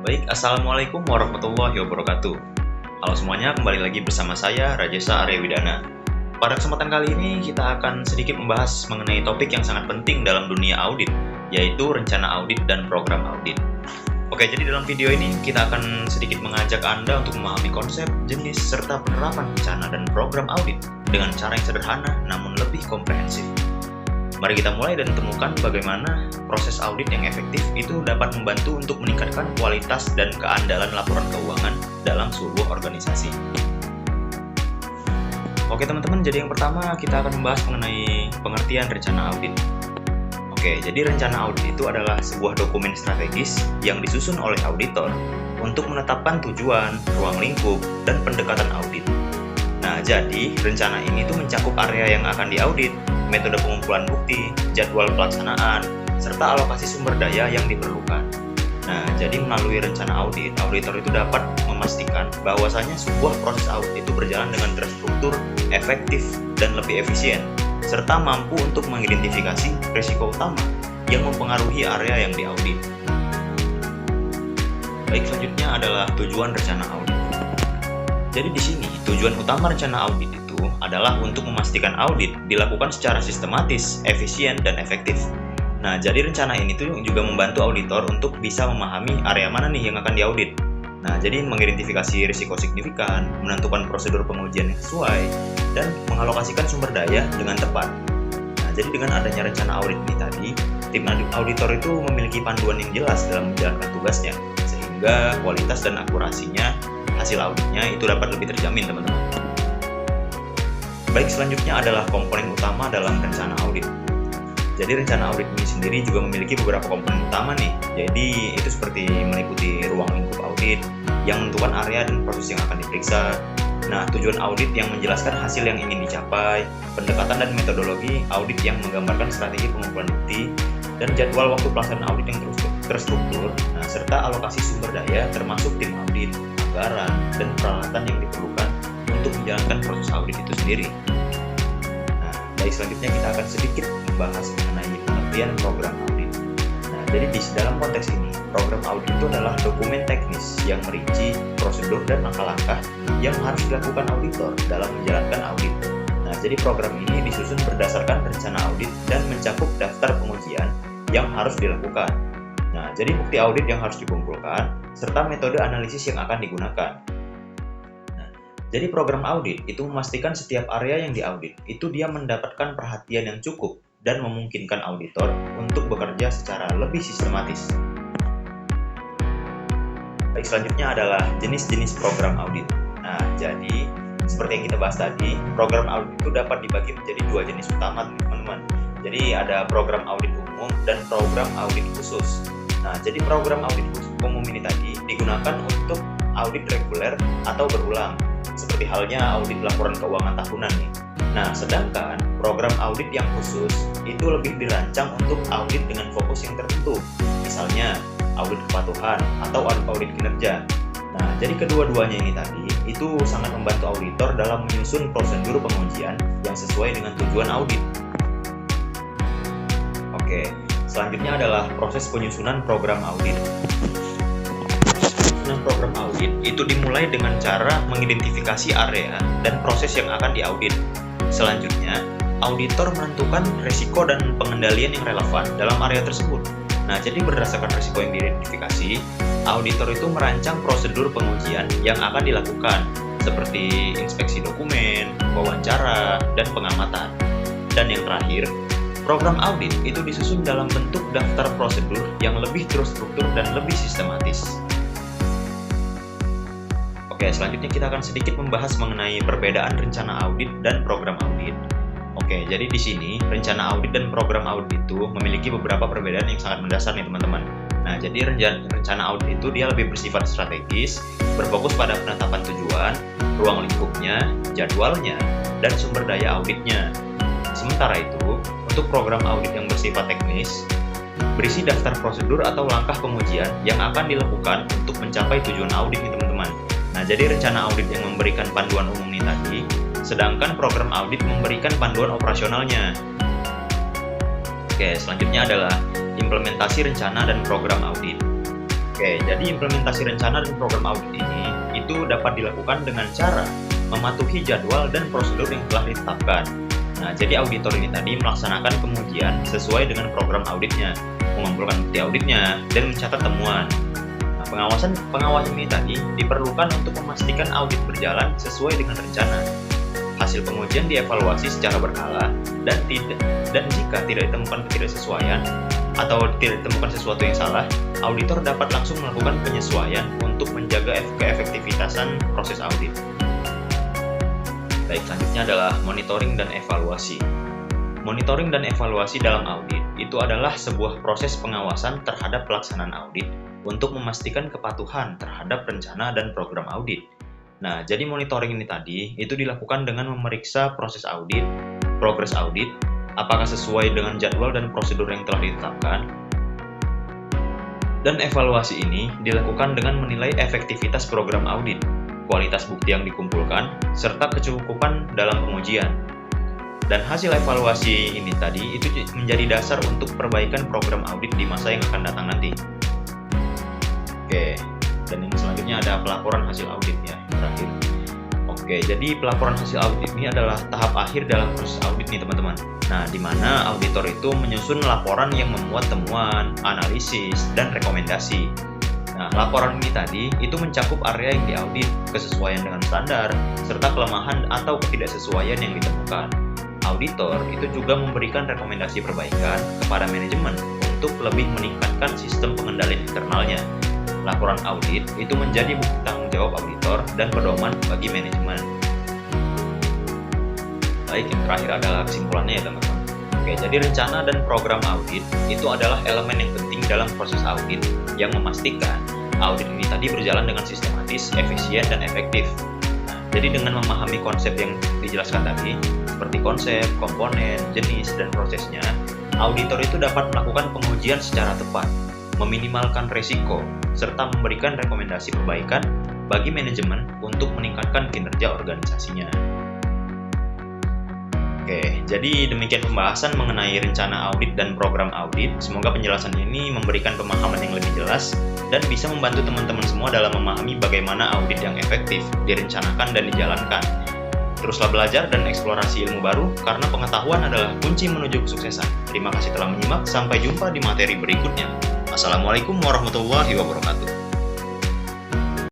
Baik, Assalamualaikum warahmatullahi wabarakatuh. Halo semuanya, kembali lagi bersama saya, Rajasa Arya Widana. Pada kesempatan kali ini, kita akan sedikit membahas mengenai topik yang sangat penting dalam dunia audit, yaitu rencana audit dan program audit. Oke, jadi dalam video ini, kita akan sedikit mengajak Anda untuk memahami konsep, jenis, serta penerapan rencana dan program audit dengan cara yang sederhana namun lebih komprehensif. Mari kita mulai dan temukan bagaimana proses audit yang efektif itu dapat membantu untuk meningkatkan kualitas dan keandalan laporan keuangan dalam sebuah organisasi. Oke teman-teman, jadi yang pertama kita akan membahas mengenai pengertian rencana audit. Oke, jadi rencana audit itu adalah sebuah dokumen strategis yang disusun oleh auditor untuk menetapkan tujuan, ruang lingkup, dan pendekatan audit. Nah, jadi rencana ini tuh mencakup area yang akan diaudit, metode pengumpulan bukti, jadwal pelaksanaan, serta alokasi sumber daya yang diperlukan. Nah, jadi melalui rencana audit, auditor itu dapat memastikan bahwasanya sebuah proses audit itu berjalan dengan terstruktur, efektif, dan lebih efisien, serta mampu untuk mengidentifikasi risiko utama yang mempengaruhi area yang diaudit. Baik, selanjutnya adalah tujuan rencana audit. Jadi di sini, tujuan utama rencana audit itu adalah untuk memastikan audit dilakukan secara sistematis, efisien, dan efektif. Nah, jadi rencana ini tuh juga membantu auditor untuk bisa memahami area mana nih yang akan diaudit. Nah, jadi mengidentifikasi risiko signifikan, menentukan prosedur pengujian yang sesuai, dan mengalokasikan sumber daya dengan tepat. Nah, jadi dengan adanya rencana audit ini tadi, tim auditor itu memiliki panduan yang jelas dalam menjalankan tugasnya, sehingga kualitas dan akurasinya hasil auditnya itu dapat lebih terjamin, teman-teman. Baik, selanjutnya adalah komponen utama dalam rencana audit. Jadi rencana audit ini sendiri juga memiliki beberapa komponen utama nih. Jadi itu seperti meliputi ruang lingkup audit yang menentukan area dan proses yang akan diperiksa. Nah, tujuan audit yang menjelaskan hasil yang ingin dicapai, pendekatan dan metodologi audit yang menggambarkan strategi pengumpulan bukti, dan jadwal waktu pelaksanaan audit yang terstruktur, nah, serta alokasi sumber daya termasuk tim audit, anggaran, dan peralatan yang diperlukan untuk menjalankan proses audit itu sendiri. Nah, baik, selanjutnya kita akan sedikit membahas mengenai pengertian program audit. Nah, jadi di dalam konteks ini, program audit itu adalah dokumen teknis yang merinci prosedur dan langkah-langkah yang harus dilakukan auditor dalam menjalankan audit. Nah, jadi program ini disusun berdasarkan rencana audit dan mencakup daftar pengujian yang harus dilakukan. Nah, jadi bukti audit yang harus dikumpulkan, serta metode analisis yang akan digunakan. Nah, jadi program audit itu memastikan setiap area yang diaudit itu dia mendapatkan perhatian yang cukup dan memungkinkan auditor untuk bekerja secara lebih sistematis. Baik, selanjutnya adalah jenis-jenis program audit. Nah, jadi seperti yang kita bahas tadi, program audit itu dapat dibagi menjadi dua jenis utama, teman-teman. Jadi ada program audit umum dan program audit khusus. Nah, jadi program audit umum ini tadi digunakan untuk audit reguler atau berulang, seperti halnya audit laporan keuangan tahunan nih. Nah, sedangkan program audit yang khusus itu lebih dirancang untuk audit dengan fokus yang tertentu, misalnya audit kepatuhan atau audit kinerja. Nah, jadi kedua-duanya ini tadi itu sangat membantu auditor dalam menyusun prosedur pengujian yang sesuai dengan tujuan audit. Oke, selanjutnya adalah proses penyusunan program audit. Penyusunan program audit itu dimulai dengan cara mengidentifikasi area dan proses yang akan diaudit. Selanjutnya, auditor menentukan risiko dan pengendalian yang relevan dalam area tersebut. Nah, jadi berdasarkan risiko yang diidentifikasi, auditor itu merancang prosedur pengujian yang akan dilakukan, seperti inspeksi dokumen, wawancara, dan pengamatan. Dan yang terakhir, program audit itu disusun dalam bentuk daftar prosedur yang lebih terstruktur dan lebih sistematis. Oke, selanjutnya kita akan sedikit membahas mengenai perbedaan rencana audit dan program audit. Oke, jadi di sini rencana audit dan program audit itu memiliki beberapa perbedaan yang sangat mendasar nih, teman-teman. Nah, jadi rencana audit itu dia lebih bersifat strategis, berfokus pada penetapan tujuan, ruang lingkupnya, jadwalnya, dan sumber daya auditnya. Sementara itu, untuk program audit yang bersifat teknis, berisi daftar prosedur atau langkah pengujian yang akan dilakukan untuk mencapai tujuan audit nih, teman-teman. Nah, jadi rencana audit yang memberikan panduan umum nih tadi, sedangkan program audit memberikan panduan operasionalnya. Oke, selanjutnya adalah implementasi rencana dan program audit. Oke, jadi implementasi rencana dan program audit ini itu dapat dilakukan dengan cara mematuhi jadwal dan prosedur yang telah ditetapkan. Nah, jadi auditor ini tadi melaksanakan pengujian sesuai dengan program auditnya, mengumpulkan bukti auditnya, dan mencatat temuan. Nah, pengawasan ini tadi diperlukan untuk memastikan audit berjalan sesuai dengan rencana. Hasil pengujian dievaluasi secara berkala dan jika tidak ditemukan ketidaksesuaian atau tidak ditemukan sesuatu yang salah, auditor dapat langsung melakukan penyesuaian untuk menjaga keefektivitasan proses audit. Baik, selanjutnya adalah monitoring dan evaluasi. Monitoring dan evaluasi dalam audit itu adalah sebuah proses pengawasan terhadap pelaksanaan audit untuk memastikan kepatuhan terhadap rencana dan program audit. Nah, jadi monitoring ini tadi itu dilakukan dengan memeriksa proses audit, progres audit, apakah sesuai dengan jadwal dan prosedur yang telah ditetapkan. Dan evaluasi ini dilakukan dengan menilai efektivitas program audit, kualitas bukti yang dikumpulkan, serta kecukupan dalam pengujian. Dan hasil evaluasi ini tadi itu menjadi dasar untuk perbaikan program audit di masa yang akan datang nanti. Oke, dan yang selanjutnya ada pelaporan hasil audit ya, terakhir. Oke, jadi pelaporan hasil audit ini adalah tahap akhir dalam proses audit nih teman-teman. Nah, di mana auditor itu menyusun laporan yang memuat temuan, analisis, dan rekomendasi. Nah, laporan ini tadi itu mencakup area yang diaudit, kesesuaian dengan standar, serta kelemahan atau ketidaksesuaian yang ditemukan. Auditor itu juga memberikan rekomendasi perbaikan kepada manajemen untuk lebih meningkatkan sistem pengendalian internalnya. Laporan audit itu menjadi bukti tanggung jawab auditor dan pedoman bagi manajemen. Baik, yang terakhir adalah kesimpulannya ya teman-teman. Oke, jadi rencana dan program audit itu adalah elemen yang penting dalam proses audit yang memastikan audit ini tadi berjalan dengan sistematis, efisien, dan efektif. Nah, jadi dengan memahami konsep yang dijelaskan tadi, seperti konsep, komponen, jenis, dan prosesnya, auditor itu dapat melakukan pengujian secara tepat, meminimalkan risiko, serta memberikan rekomendasi perbaikan bagi manajemen untuk meningkatkan kinerja organisasinya. Oke, jadi demikian pembahasan mengenai rencana audit dan program audit. Semoga penjelasan ini memberikan pemahaman yang lebih jelas dan bisa membantu teman-teman semua dalam memahami bagaimana audit yang efektif direncanakan dan dijalankan. Teruslah belajar dan eksplorasi ilmu baru karena pengetahuan adalah kunci menuju kesuksesan. Terima kasih telah menyimak, sampai jumpa di materi berikutnya. Assalamualaikum warahmatullahi wabarakatuh.